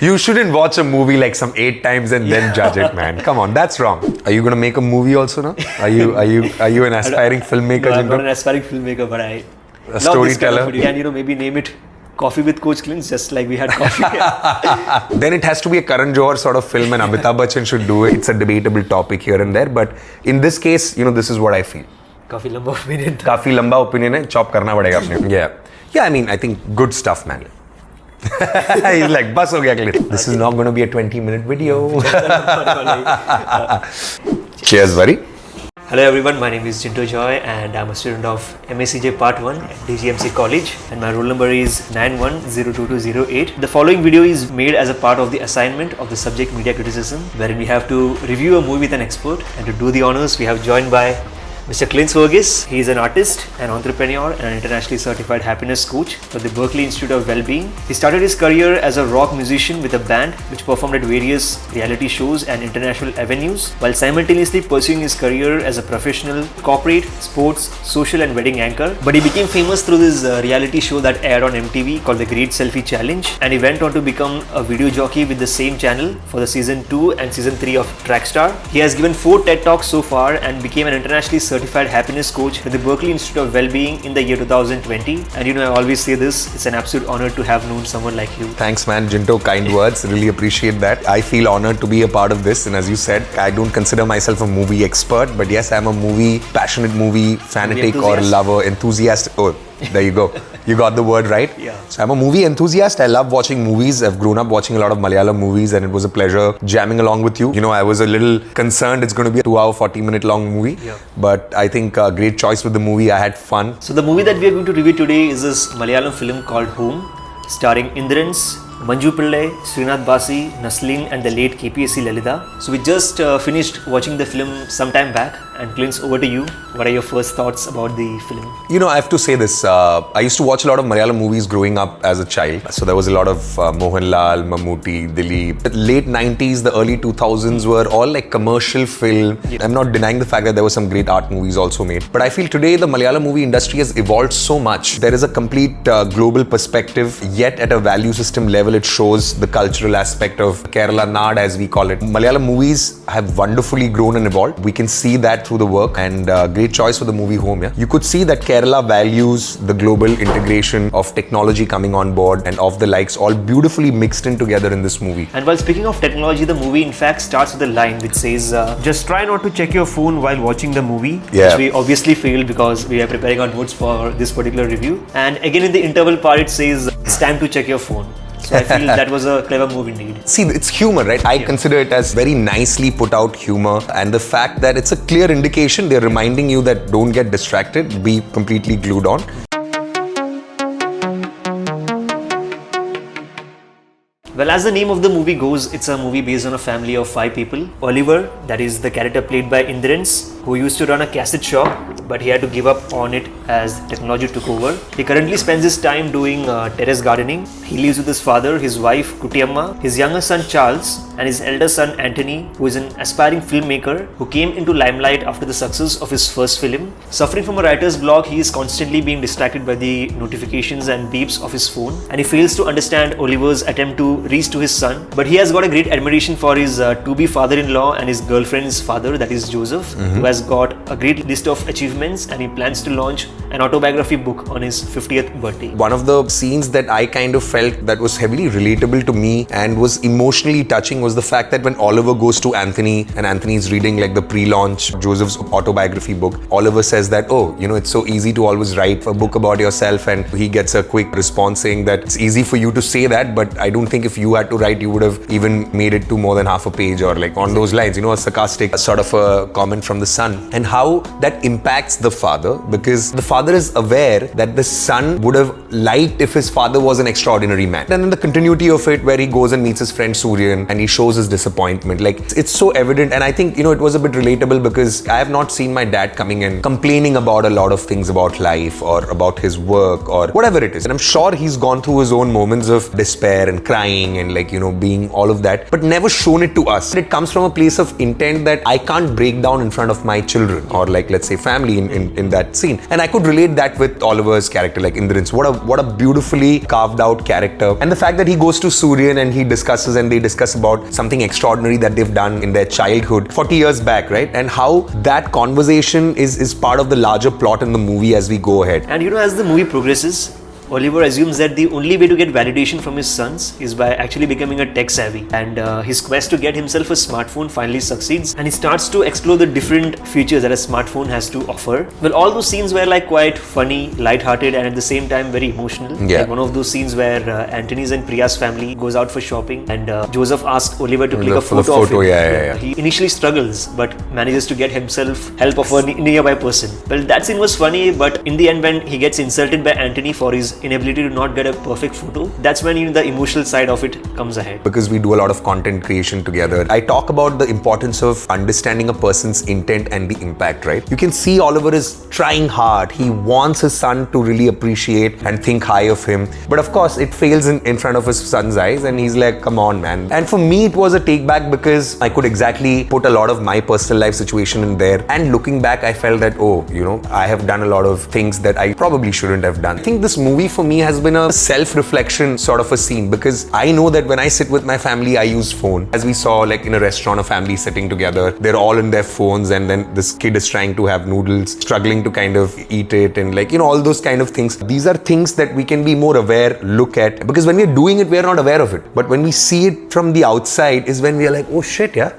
You shouldn't watch a movie like some 8 times and then judge it, man. Come on, that's wrong. Are you gonna make a movie also now? Are you an aspiring filmmaker? No, I'm not an aspiring filmmaker, but I a storyteller. Kind of maybe name it Coffee with Coach Clince, just like we had coffee. Then it has to be a Karan Johar sort of film, and Amitabh Bachchan should do it. It's a debatable topic here and there, but in this case, this is what I feel. Kafi lamba opinion. Kafi lamba opinion hai, chop karna padega apne. Yeah, I mean, I think good stuff, man. He's like, bus ho gaya, Clince. This is not going to be a 20-minute video. Cheers, buddy. Hello everyone, my name is Jinto Joy and I'm a student of MACJ Part 1 at DGMC College and my roll number is 91022208. The following video is made as a part of the assignment of the subject media criticism, wherein we have to review a movie with an expert, and to do the honors we have joined by Mr. Clince. He is an artist, an entrepreneur and an internationally certified happiness coach for the Berkeley Institute of Wellbeing. He started his career as a rock musician with a band which performed at various reality shows and international avenues, while simultaneously pursuing his career as a professional corporate, sports, social and wedding anchor. But he became famous through this reality show that aired on MTV called the Great Selfie Challenge, and he went on to become a video jockey with the same channel for the season 2 and season 3 of Trackstar. He has given 4 TED Talks so far and became an internationally certified happiness coach with the Berkeley Institute of Wellbeing in the year 2020. And I always say this, it's an absolute honor to have known someone like you. Thanks, man. Jinto, kind words. Really appreciate that. I feel honored to be a part of this. And as you said, I don't consider myself a movie expert, but yes, I'm a passionate movie fanatic or lover, enthusiast. Oh, there you go. You got the word right. Yeah. So I'm a movie enthusiast. I love watching movies. I've grown up watching a lot of Malayalam movies and it was a pleasure jamming along with you. I was a little concerned it's going to be a 2-hour, 40-minute long movie. Yeah. But I think a great choice with the movie. I had fun. So the movie that we are going to review today is this Malayalam film called Home, starring Indran's, Manju Pillai, Srinath Basi, Naslin and the late KPSC Lalita. So we just finished watching the film some time back, and Clince, over to you. What are your first thoughts about the film? I have to say this. I used to watch a lot of Malayalam movies growing up as a child. So there was a lot of Mohanlal, Mammootty, Dilip. The late 90s, the early 2000s were all like commercial film. Yeah. I'm not denying the fact that there were some great art movies also made. But I feel today the Malayalam movie industry has evolved so much. There is a complete global perspective, yet at a value system level it shows the cultural aspect of Kerala Nad, as we call it. Malayalam movies have wonderfully grown and evolved. We can see that through the work, and great choice for the movie Home. Yeah? You could see that Kerala values the global integration of technology coming on board and of the likes, all beautifully mixed in together in this movie. And while speaking of technology, the movie in fact starts with a line which says, just try not to check your phone while watching the movie. Yeah. Which we obviously failed because we are preparing our notes for this particular review. And again in the interval part it says, it's time to check your phone. So I feel that was a clever move indeed. See, it's humor, right? I consider it as very nicely put out humor, and the fact that it's a clear indication, they're reminding you that don't get distracted, be completely glued on. Well, as the name of the movie goes, it's a movie based on a family of 5 people. Oliver, that is the character played by Indran's, who used to run a cassette shop, but he had to give up on it as technology took over. He currently spends his time doing terrace gardening. He lives with his father, his wife Kutiamma, his younger son Charles, and his elder son Anthony, who is an aspiring filmmaker who came into limelight after the success of his first film. Suffering from a writer's block, he is constantly being distracted by the notifications and beeps of his phone, and he fails to understand Oliver's attempt to reach to his son. But he has got a great admiration for his to-be father-in-law and his girlfriend's father, that is Joseph, who has got a great list of achievements, and he plans to launch an autobiography book on his 50th birthday. One of the scenes that I kind of felt that was heavily relatable to me and was emotionally touching was the fact that when Oliver goes to Anthony and Anthony's reading like the pre-launch Joseph's autobiography book, Oliver says that, it's so easy to always write a book about yourself, and he gets a quick response saying that it's easy for you to say that, but I don't think if you had to write, you would have even made it to more than half a page or like on those lines, a sarcastic sort of a comment from the son, and how that impacts the father, because the father is aware that the son would have liked if his father was an extraordinary man. And then the continuity of it where he goes and meets his friend Suryan and he shows his disappointment, like it's so evident. And I think, it was a bit relatable because I have not seen my dad coming in complaining about a lot of things about life or about his work or whatever it is. And I'm sure he's gone through his own moments of despair and crying and being all of that, but never shown it to us. It comes from a place of intent that I can't break down in front of my children or let's say family in that scene. And I could relate that with Oliver's character, like Indran's. What a beautifully carved out character. And the fact that he goes to Suryan and they discuss about something extraordinary that they've done in their childhood 40 years back, right? And how that conversation is part of the larger plot in the movie as we go ahead. And as the movie progresses, Oliver assumes that the only way to get validation from his sons is by actually becoming a tech savvy, and his quest to get himself a smartphone finally succeeds, and he starts to explore the different features that a smartphone has to offer. Well, all those scenes were like quite funny, light-hearted, and at the same time very emotional. Yeah. Like one of those scenes where Anthony's and Priya's family goes out for shopping, and Joseph asks Oliver to click a photo of him. Yeah. He initially struggles, but manages to get himself help of a nearby person. Well, that scene was funny, but in the end, when he gets insulted by Anthony for his inability to not get a perfect photo, that's when the emotional side of it comes ahead. Because we do a lot of content creation together, I talk about the importance of understanding a person's intent and the impact, right? You can see Oliver is trying hard. He wants his son to really appreciate and think high of him. But of course, it fails in front of his son's eyes, and he's like, come on, man. And for me, it was a take back because I could exactly put a lot of my personal life situation in there. And looking back, I felt that, I have done a lot of things that I probably shouldn't have done. I think this movie for me has been a self-reflection sort of a scene, because I know that when I sit with my family, I use phone. As we saw, like in a restaurant, a family sitting together, they're all in their phones, and then this kid is trying to have noodles, struggling to kind of eat it, and all those kind of things. These are things that we can be more aware, look at, because when we're doing it, we're not aware of it. But when we see it from the outside is when we're like, oh shit, yeah.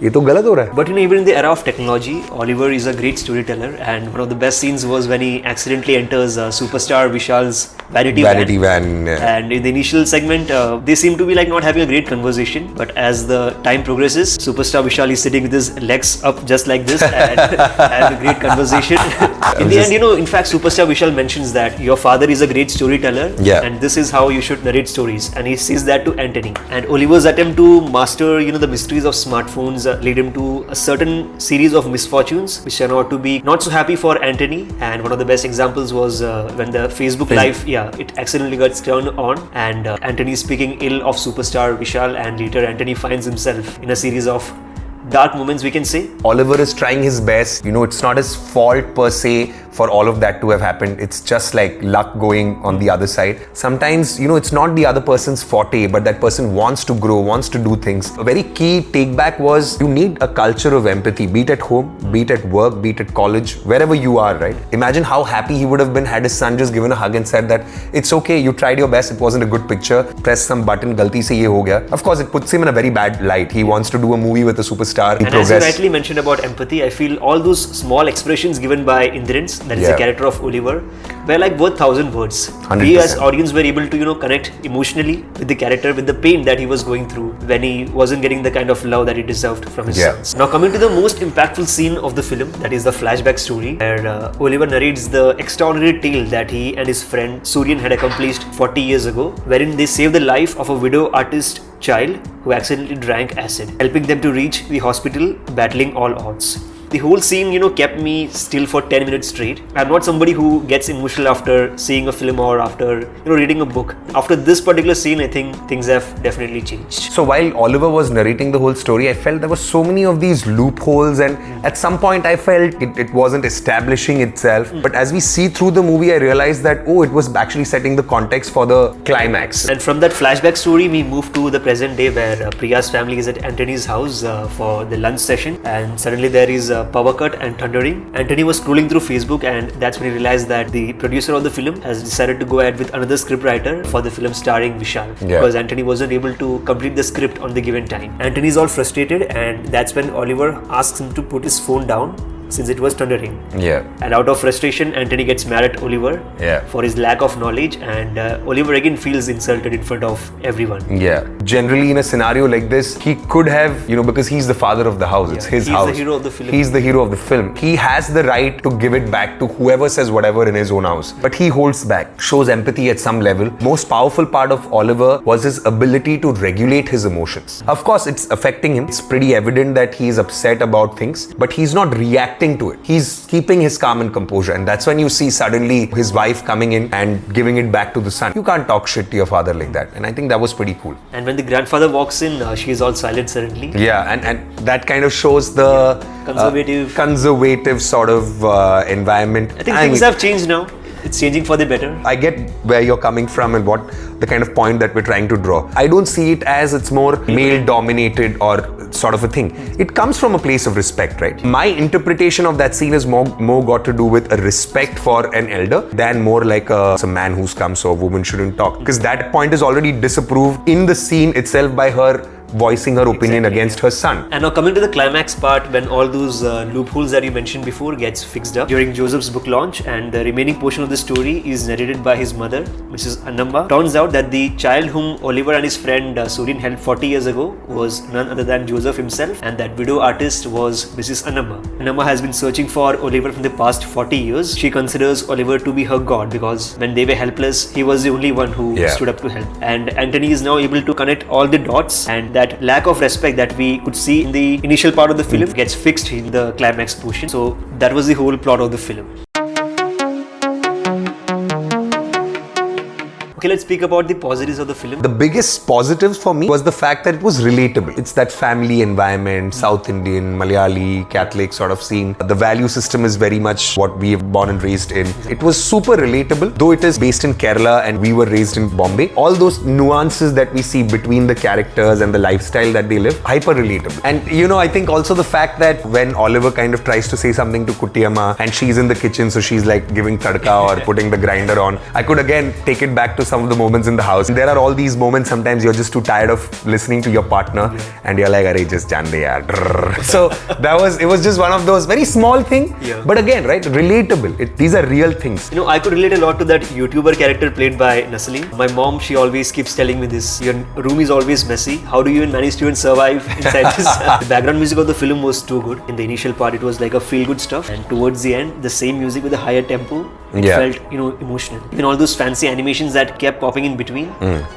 ये तो गलत हो रहा है. But even in the era of technology, Oliver is a great storyteller, and one of the best scenes was when he accidentally enters superstar Vishal's vanity van. And in the initial segment, they seem to be like not having a great conversation. But as the time progresses, superstar Vishal is sitting with his legs up just like this and having a great conversation. In the end, in fact, superstar Vishal mentions that your father is a great storyteller, and this is how you should narrate stories. And he says that to Anthony. And Oliver's attempt to master, the mysteries of smartphones lead him to a certain series of misfortunes which turned out to be not so happy for Anthony. And one of the best examples was when the Facebook Live, it accidentally gets turned on, and Anthony is speaking ill of superstar Vishal, and later Anthony finds himself in a series of dark moments, we can say. Oliver is trying his best. It's not his fault per se for all of that to have happened. It's just like luck going on the other side. Sometimes, it's not the other person's forte, but that person wants to grow, wants to do things. A very key take back was you need a culture of empathy, be it at home, be it at work, be it at college, wherever you are, right? Imagine how happy he would have been had his son just given a hug and said that it's okay, you tried your best, it wasn't a good picture, press some button, galti se ye ho gaya. Of course, it puts him in a very bad light. He wants to do a movie with a superstar. And as you rightly mentioned about empathy, I feel all those small expressions given by Indran's, that is the character of Oliver, were like worth 1,000 words. 100%. We as audience were able to, connect emotionally with the character, with the pain that he was going through when he wasn't getting the kind of love that he deserved from his sons. Now coming to the most impactful scene of the film, that is the flashback story, where Oliver narrates the extraordinary tale that he and his friend Suryan had accomplished 40 years ago, wherein they saved the life of a widow artist child who accidentally drank acid, helping them to reach the hospital battling all odds. The whole scene, kept me still for 10 minutes straight. I'm not somebody who gets emotional after seeing a film or after, reading a book. After this particular scene, I think things have definitely changed. So while Oliver was narrating the whole story, I felt there were so many of these loopholes, and at some point I felt it wasn't establishing itself. But as we see through the movie, I realized that, it was actually setting the context for the climax. And from that flashback story, we move to the present day where Priya's family is at Anthony's house for the lunch session, and suddenly there is power cut and thundering. Anthony was scrolling through Facebook, and that's when he realized that the producer of the film has decided to go ahead with another scriptwriter for the film starring Vishal, because Anthony wasn't able to complete the script on the given time. Anthony's all frustrated, and that's when Oliver asks him to put his phone down since it was thundering. And out of frustration, Anthony gets mad at Oliver for his lack of knowledge, and Oliver again feels insulted in front of everyone. Generally in a scenario like this, he could have, because he's the father of the house, it's his house. He's the hero of the film. He's the hero of the film. He has the right to give it back to whoever says whatever in his own house. But he holds back, shows empathy at some level. Most powerful part of Oliver was his ability to regulate his emotions. Of course, it's affecting him. It's pretty evident that he is upset about things, but he's not reacting reacting to it. He's keeping his calm and composure. And that's when you see suddenly his wife coming in and giving it back to the son. You can't talk shit to your father like that. And I think that was pretty cool. And when the grandfather walks in, she is all silent suddenly. Yeah, and that kind of shows the conservative sort of environment. I think things have changed now. It's changing for the better. I get where you're coming from and what the kind of point that we're trying to draw. I don't see it as it's more male dominated or sort of a thing. It comes from a place of respect, right? My interpretation of that scene is more got to do with a respect for an elder than more like it's a man who's come so a woman shouldn't talk. Because that point is already disapproved in the scene itself by her voicing her opinion against her son. And now coming to the climax part, when all those loopholes that you mentioned before gets fixed up during Joseph's book launch, and the remaining portion of the story is narrated by his mother, Mrs. Annamba. Turns out that the child whom Oliver and his friend Surin helped 40 years ago was none other than Joseph himself, and that widow artist was Mrs. Annamba. Annamba has been searching for Oliver from the past 40 years. She considers Oliver to be her god because when they were helpless, he was the only one who stood up to help. And Anthony is now able to connect all the dots, and that lack of respect that we could see in the initial part of the film gets fixed in the climax portion. So that was the whole plot of the film. Okay, let's speak about the positives of the film. The biggest positives for me was the fact that it was relatable. It's that family environment, South Indian, Malayali, Catholic sort of scene. The value system is very much what we have born and raised in. It was super relatable, though it is based in Kerala and we were raised in Bombay. All those nuances that we see between the characters and the lifestyle that they live, hyper relatable. And I think also the fact that when Oliver kind of tries to say something to Kuttiyamma and she's in the kitchen, so she's like giving tadka or putting the grinder on, I could again take it back to some of the moments in the house. There are all these moments, sometimes you're just too tired of listening to your partner and you're like, "Arey, just jaan de yaar." So it was just one of those very small thing, but again, right, relatable. These are real things. I could relate a lot to that YouTuber character played by Naslin. My mom, she always keeps telling me this: your room is always messy. How do you even manage to even survive inside this? The background music of the film was too good. In the initial part, it was like a feel-good stuff, and towards the end, the same music with a higher tempo. It felt, emotional. Even all those fancy animations that kept popping in between,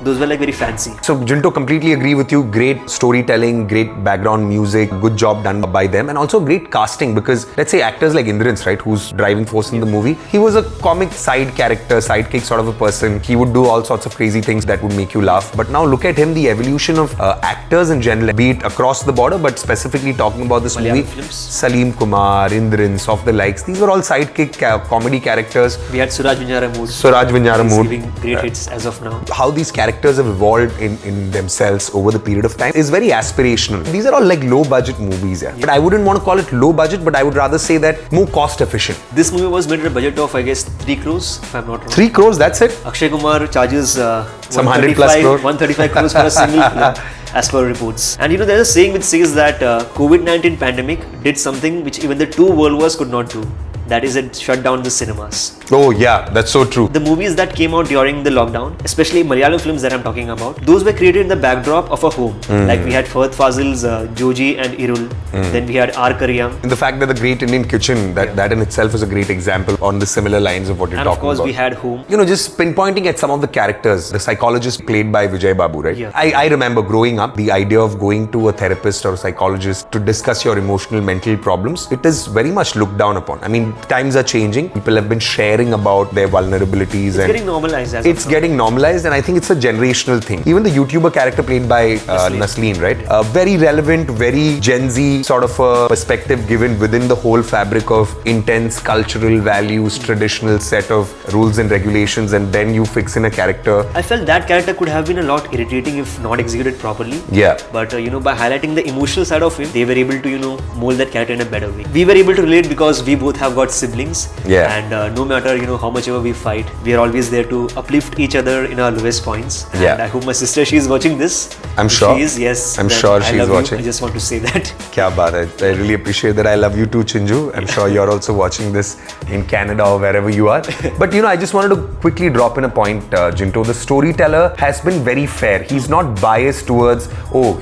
those were like very fancy. So Jinto, completely agree with you. Great storytelling, great background music, good job done by them, and also great casting, because let's say actors like Indran's, right, who's driving force in the movie, he was a comic side character, sidekick sort of a person. He would do all sorts of crazy things that would make you laugh. But now look at him, the evolution of actors in general, be it across the border, but specifically talking about this Malayalam movie, films. Salim Kumar, Indran's, of the likes, these were all sidekick comedy characters. We had Suraj Vinjaramood. Suraj Vinjaramood. Giving great hits as of now. How these characters have evolved in themselves over the period of time is very aspirational. These are all like low budget movies, But I wouldn't want to call it low budget, but I would rather say that more cost efficient. This movie was made at a budget of, I guess, 3 crores, if I'm not wrong. 3 crores, that's it? Akshay Kumar charges some 100 plus crore. 135 crores for a single film, as per reports. And there's a saying which says that COVID-19 pandemic did something which even the two world wars could not do. That is, it shut down the cinemas. Oh yeah, that's so true. The movies that came out during the lockdown, especially Malayalam films that I'm talking about, those were created in the backdrop of a home. Like we had Fahad Fazil's Joji and Irul. Then we had R. Karyam. And the fact that the Great Indian Kitchen, that in itself is a great example on the similar lines of what you're talking about. And of course we had Home. Just pinpointing at some of the characters, the psychologist played by Vijay Babu, right? Yeah. I remember growing up, the idea of going to a therapist or a psychologist to discuss your emotional, mental problems, it is very much looked down upon. I mean, times are changing. People have been sharing about their vulnerabilities. It's getting normalized. It's getting normalized, and I think it's a generational thing. Even the YouTuber character played by Naslin, right? Very relevant, very Gen Z sort of a perspective given within the whole fabric of intense cultural values, traditional set of rules and regulations, and then you fix in a character. I felt that character could have been a lot irritating if not executed properly. Yeah. But by highlighting the emotional side of him, they were able to mold that character in a better way. We were able to relate because we both have got siblings. Yeah. And no matter how much ever we fight, we are always there to uplift each other in our lowest points. And Yeah. I hope my sister, she is watching this. I'm If sure. She is, yes. I'm then sure I she's love you. watching. I just want to say that. Kya baat hai. I really appreciate that. I love you too, Chinju. I'm sure you're also watching this in Canada or wherever you are. But I just wanted to quickly drop in a point, Jinto. The storyteller has been very fair. He's not biased towards,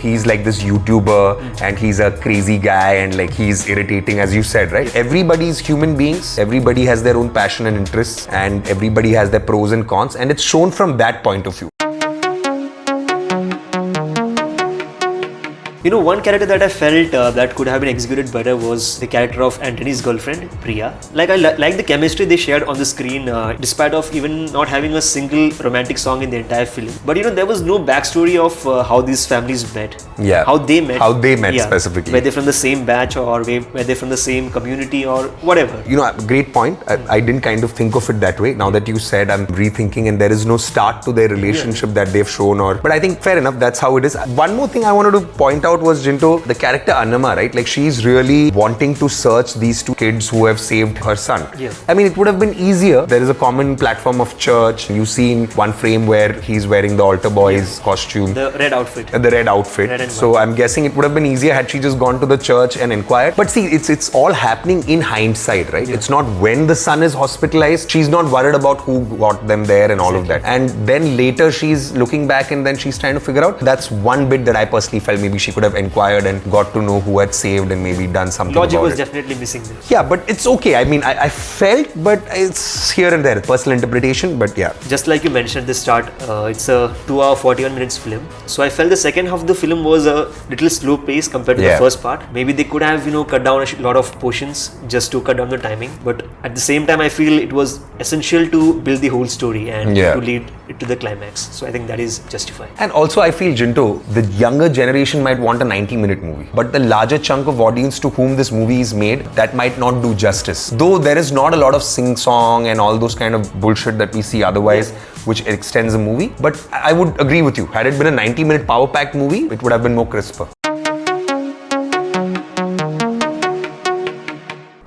he's like this YouTuber and he's a crazy guy and like he's irritating, as you said, right? Everybody's human beings. Everybody has their own passion and interests, and everybody has their pros and cons, and it's shown from that point of view. One character that I felt that could have been executed better was the character of Anthony's girlfriend, Priya. Like I like the chemistry they shared on the screen, despite of even not having a single romantic song in the entire film. But there was no backstory of how these families met. Yeah. How they met. Specifically. Were they from the same batch or were they from the same community or whatever? Great point. I didn't kind of think of it that way. Now that you said, I'm rethinking, and there is no start to their relationship that they've shown. But I think fair enough. That's how it is. One more thing I wanted to point out was Jinto, the character Annama, right? Like she's really wanting to search these two kids who have saved her son. Yeah. I mean, it would have been easier. There is a common platform of church. You see in one frame where he's wearing the altar boy's costume. The red outfit. Red and so I'm guessing it would have been easier had she just gone to the church and inquired. But see, it's all happening in hindsight, right? Yeah. It's not when the son is hospitalized. She's not worried about who got them there and all of that. And then later she's looking back and then she's trying to figure out. That's one bit that I personally felt maybe she could have inquired and got to know who had saved and maybe done something Logic about was it. definitely missing there. Yeah, but it's okay. I mean, I felt, but it's here and there, personal interpretation, but yeah. Just like you mentioned at the start, it's a 2 hour 41 minutes film. So I felt the second half of the film was a little slow pace compared to the first part. Maybe they could have, cut down a lot of portions just to cut down the timing. But at the same time, I feel it was essential to build the whole story and to lead it to the climax. So I think that is justified. And also I feel, Jinto, the younger generation might want a 90-minute movie. But the larger chunk of audience to whom this movie is made, that might not do justice. Though there is not a lot of sing-song and all those kind of bullshit that we see otherwise, which extends the movie. But I would agree with you. Had it been a 90-minute power-packed movie, it would have been more crisper.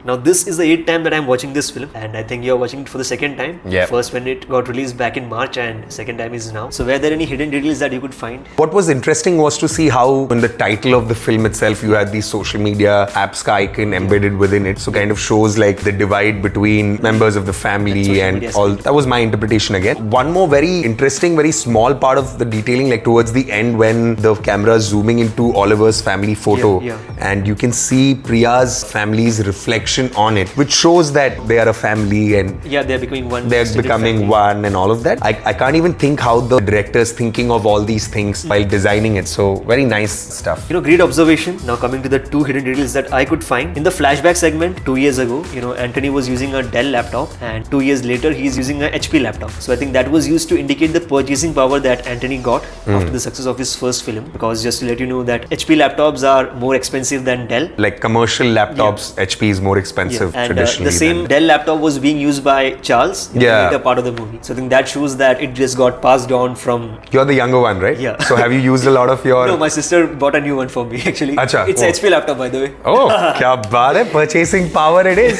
Now this is the 8th time that I'm watching this film, and I think you're watching it for the second time. Yeah. First when it got released back in March, and second time is now. So were there any hidden details that you could find? What was interesting was to see how in the title of the film itself you had the social media apps icon embedded within it. So kind of shows like the divide between members of the family and all. That was my interpretation again. One more very interesting, very small part of the detailing, like towards the end when the camera is zooming into Oliver's family photo and you can see Priya's family's reflection on it, which shows that they are a family and they're becoming one. They're becoming one and all of that. I can't even think how the director's thinking of all these things while designing it. So very nice stuff. Great observation. Now coming to the two hidden details that I could find. In the flashback segment 2 years ago, Anthony was using a Dell laptop, and 2 years later he's using a HP laptop. So I think that was used to indicate the purchasing power that Anthony got after the success of his first film. Because just to let you know that HP laptops are more expensive than Dell. Like commercial laptops, HP is more expensive and traditionally. The same Dell laptop was being used by Charles in the later part of the movie. So I think that shows that it just got passed on from... You're the younger one, right? Yeah. So have you used a lot of your... No, my sister bought a new one for me actually. Achha. It's a HP laptop, by the way. Oh, kya baat hai, purchasing power it is.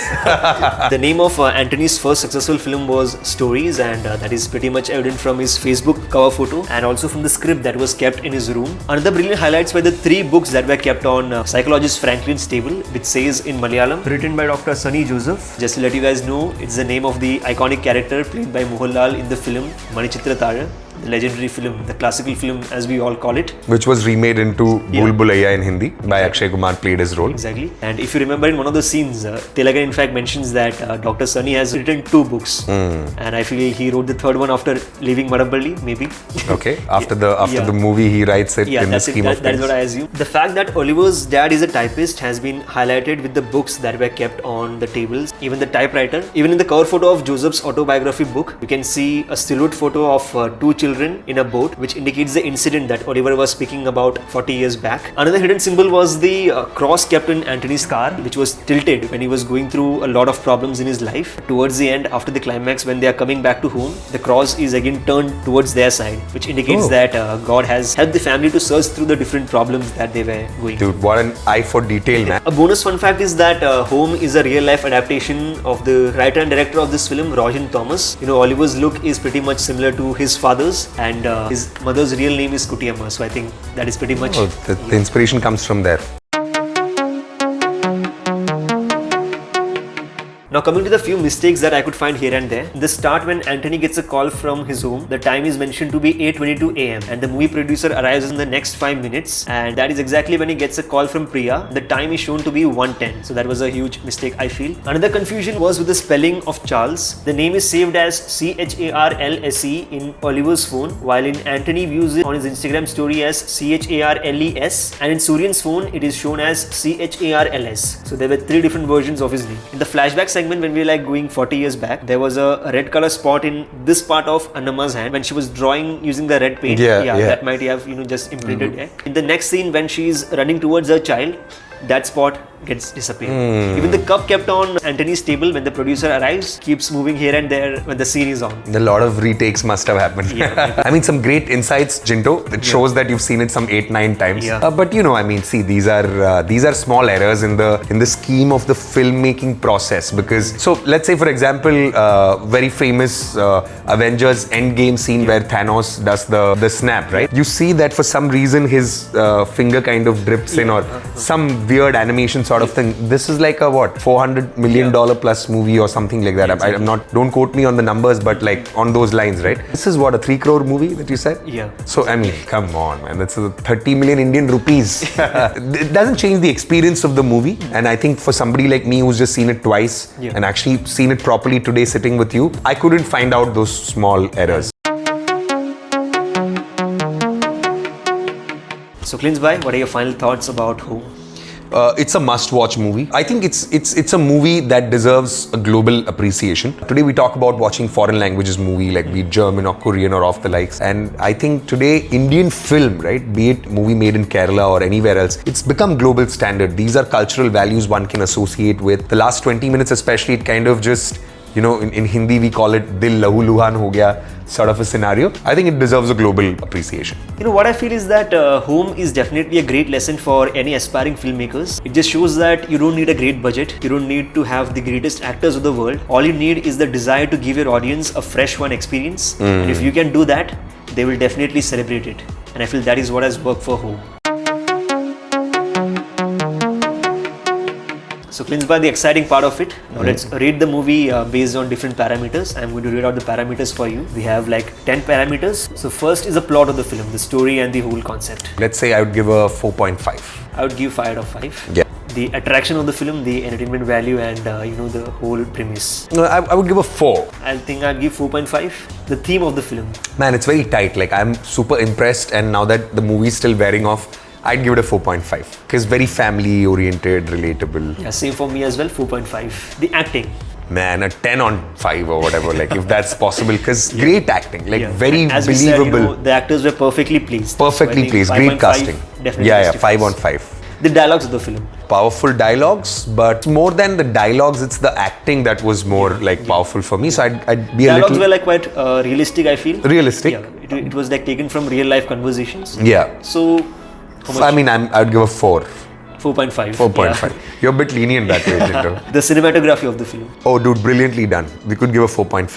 The name of Anthony's first successful film was Stories, and that is pretty much evident from his Facebook cover photo and also from the script that was kept in his room. Another brilliant highlights were the 3 books that were kept on psychologist Franklin's table, which says in Malayalam, written by Dr. Sunny Joseph. Just to let you guys know, it's the name of the iconic character played by Mohanlal in the film Manichitra Tara, the legendary film, the classical film as we all call it. Which was remade into Bhool Bhulaiya in Hindi by Akshay Kumar, played his role. Exactly. And if you remember in one of the scenes, Telagan in fact mentions that Dr. Sunny has written 2 books. And I feel he wrote the 3rd one after leaving Madambally, maybe. Okay. After the movie he writes it in the scheme of things. That is what I assume. The fact that Oliver's dad is a typist has been highlighted with the books that were kept on the tables, even the typewriter. Even in the cover photo of Joseph's autobiography book, you can see a silhouette photo of 2 children in a boat, which indicates the incident that Oliver was speaking about 40 years back. Another hidden symbol was the cross kept in Anthony's car, which was tilted when he was going through a lot of problems in his life. Towards the end, after the climax, when they are coming back to home, the cross is again turned towards their side, which indicates that God has helped the family to search through the different problems that they were going through. Dude, what an eye for detail, man. A bonus fun fact is that Home is a real-life adaptation of the writer and director of this film, Rohan Thomas. Oliver's look is pretty much similar to his father's, and his mother's real name is Kutiyamma. So I think that is pretty much... The inspiration comes from there. Now coming to the few mistakes that I could find here and there. The start, when Anthony gets a call from his home, the time is mentioned to be 8:22 a.m. and the movie producer arrives in the next 5 minutes, and that is exactly when he gets a call from Priya. The time is shown to be 1:10. So that was a huge mistake, I feel. Another confusion was with the spelling of Charles. The name is saved as Charlse in Oliver's phone, while in Anthony views it on his Instagram story as Charles, and in Suryan's phone it is shown as Charls. So there were 3 different versions of his name. In the flashback segment, when we were like going 40 years back, there was a red color spot in this part of Annamma's hand when she was drawing using the red paint. Yeah. That might have just imprinted. In the next scene, when she's running towards her child, that spot gets disappeared. Even the cup kept on Anthony's table when the producer arrives keeps moving here and there when the scene is on. A lot of retakes must have happened. I mean, some great insights, Jinto. It shows that you've seen it some 8-9 times. But I mean, see, these are small errors in the scheme of the filmmaking process. Because so let's say, for example, very famous Avengers Endgame scene where Thanos does the snap, right? You see that for some reason his finger kind of drips in, or some weird animation sort of thing. This is like a $400 million plus movie or something like that. I'm not, don't quote me on the numbers, but like on those lines, right? This is a 3 crore movie that you said? Yeah. So I mean, come on, man. That's 30 million Indian rupees. It doesn't change the experience of the movie. And I think for somebody like me who's just seen it twice and actually seen it properly today sitting with you, I couldn't find out those small errors. So Clince bhai, what are your final thoughts about Home? It's a must-watch movie. I think it's a movie that deserves a global appreciation. Today we talk about watching foreign languages movie, like be it German or Korean or off the likes. And I think today Indian film, right, be it movie made in Kerala or anywhere else, it's become global standard. These are cultural values one can associate with. The last 20 minutes especially, it kind of just, in Hindi we call it Dil Lahu Luhan Ho Gaya sort of a scenario. I think it deserves a global appreciation. What I feel is that Home is definitely a great lesson for any aspiring filmmakers. It just shows that you don't need a great budget. You don't need to have the greatest actors of the world. All you need is the desire to give your audience a fresh one experience. And if you can do that, they will definitely celebrate it. And I feel that is what has worked for Home. So Clince by the exciting part of it. Now let's rate the movie based on different parameters. I'm going to read out the parameters for you. We have like 10 parameters. So first is the plot of the film, the story and the whole concept. Let's say I would give a 4.5. I would give 5 out of 5. Yeah. The attraction of the film, the entertainment value, and the whole premise. No, I would give a 4. I think I'd give 4.5. The theme of the film. Man, it's very tight. Like, I'm super impressed, and now that the movie's still wearing off, I'd give it a 4.5 because very family oriented, relatable. Yeah, same for me as well, 4.5. The acting. Man, a 10 on 5 or whatever, like if that's possible, because great acting, like very as believable. We said, the actors were perfectly pleased. Perfectly pleased, great casting. Definitely 5 on 5. The dialogues of the film. Powerful dialogues, but more than the dialogues, it's the acting that was more powerful for me. So I'd be dialogues were like quite realistic, I feel. Realistic. Yeah, it was like taken from real life conversations. Yeah. So, I mean, I'd give a 4. 4.5. 4.5. Yeah. You're a bit lenient that way, Jinto. The cinematography of the film. Oh, dude, brilliantly done. We could give a 4.5.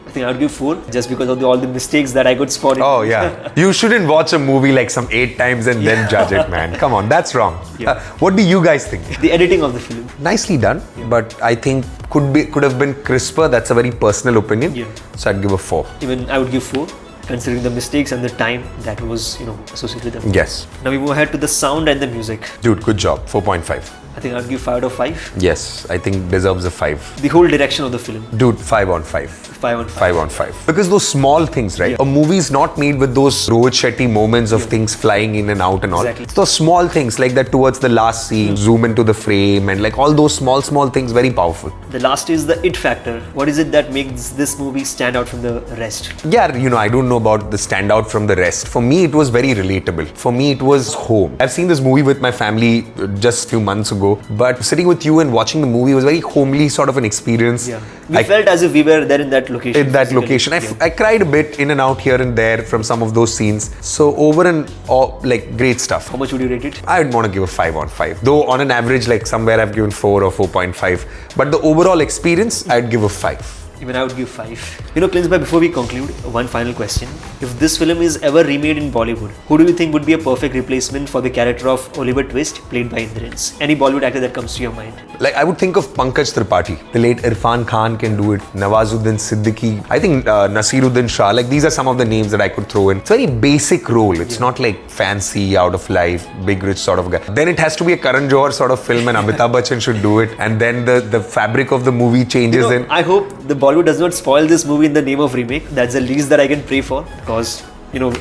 I think I'd give 4 just because of all the mistakes that I could spot. Oh, yeah. You shouldn't watch a movie like some 8 times and then judge it, man. Come on, that's wrong. Yeah. What do you guys think? The editing of the film. Nicely done, but I think could have been crisper. That's a very personal opinion. Yeah. So I'd give a 4. Even I would give 4. Considering the mistakes and the time that was, associated with them. Yes. Now we move ahead to the sound and the music. Dude, good job. 4.5. I think I'd give 5 out of 5. Yes, I think deserves a 5. The whole direction of the film. Dude, 5 on 5. 5 on 5. 5 on 5. Because those small things, right? Yeah. A movie's not made with those Rohit Shetty moments of things flying in and out and all. Exactly. It's those small things like that towards the last scene, zoom into the frame and like all those small things, very powerful. The last is the it factor. What is it that makes this movie stand out from the rest? Yeah, I don't know about the standout from the rest. For me, it was very relatable. For me, it was home. I've seen this movie with my family just a few months ago, but sitting with you and watching the movie was very homely sort of an experience. Yeah. We felt as if we were there in that location. In that location. I cried a bit in and out here and there from some of those scenes. So over and all, like great stuff. How much would you rate it? I would want to give a 5 on 5. Though on an average, like somewhere I've given 4 or 4.5. But the overall experience, I'd give a 5. Even I would give 5. Clince, before we conclude, one final question. If this film is ever remade in Bollywood, who do you think would be a perfect replacement for the character of Oliver Twist, played by Indran's? Any Bollywood actor that comes to your mind? Like, I would think of Pankaj Tripathi. The late Irfan Khan can do it. Nawazuddin Siddiqui. I think Nasiruddin Shah. Like, these are some of the names that I could throw in. It's a very basic role. It's not like fancy, out of life, big rich sort of guy. Then it has to be a Karan Johar sort of film and Amitabh Bachchan should do it. And then the fabric of the movie changes. I hope the Bollywood does not spoil this movie in the name of remake. That's the least that I can pray for, because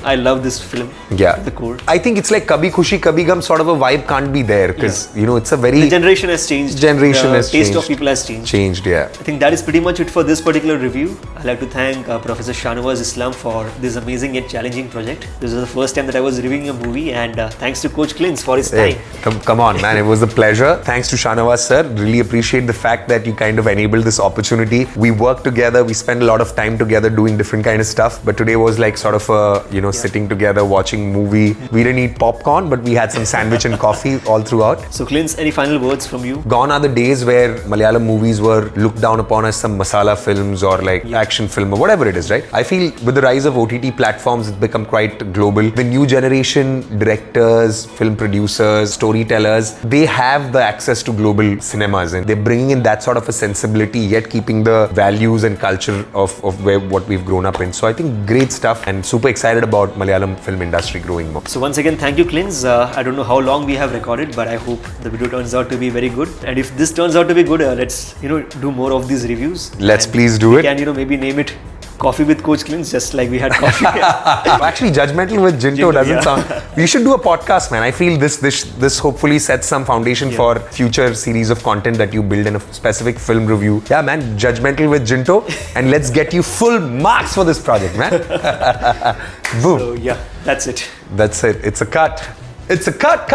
I love this film. Yeah. The core. I think it's like Kabhi Khushi Kabhi Gum sort of a vibe can't be there because, it's a very... The generation has changed. The taste of people has changed. Yeah. I think that is pretty much it for this particular review. I'd like to thank Professor Shahnawaz Islam for this amazing yet challenging project. This was the first time that I was reviewing a movie, and thanks to Coach Clince for his time. Come on, man. It was a pleasure. Thanks to Shahnawaz, sir. Really appreciate the fact that you kind of enabled this opportunity. We worked together. We spent a lot of time together doing different kind of stuff. But today was like sort of a, sitting together, watching movie. We didn't eat popcorn, but we had some sandwich and coffee all throughout. So, Clince, any final words from you? Gone are the days where Malayalam movies were looked down upon as some masala films or like action film or whatever it is, right? I feel with the rise of OTT platforms, it's become quite global. The new generation directors, film producers, storytellers, they have the access to global cinemas and they're bringing in that sort of a sensibility, yet keeping the values and culture of what we've grown up in. So I think great stuff and super excited about Malayalam film industry growing more. So once again, thank you, Clince. I don't know how long we have recorded, but I hope the video turns out to be very good. And if this turns out to be good, let's do more of these reviews. Let's please do it. We can maybe name it Coffee with Coach Clince, just like we had coffee. Actually, Judgmental with Jinto doesn't sound... We should do a podcast, man. I feel this hopefully sets some foundation for future series of content that you build in a specific film review. Yeah, man, Judgmental with Jinto, and let's get you full marks for this project, man. Boom. So, yeah, that's it. That's it. It's a cut. It's a cut.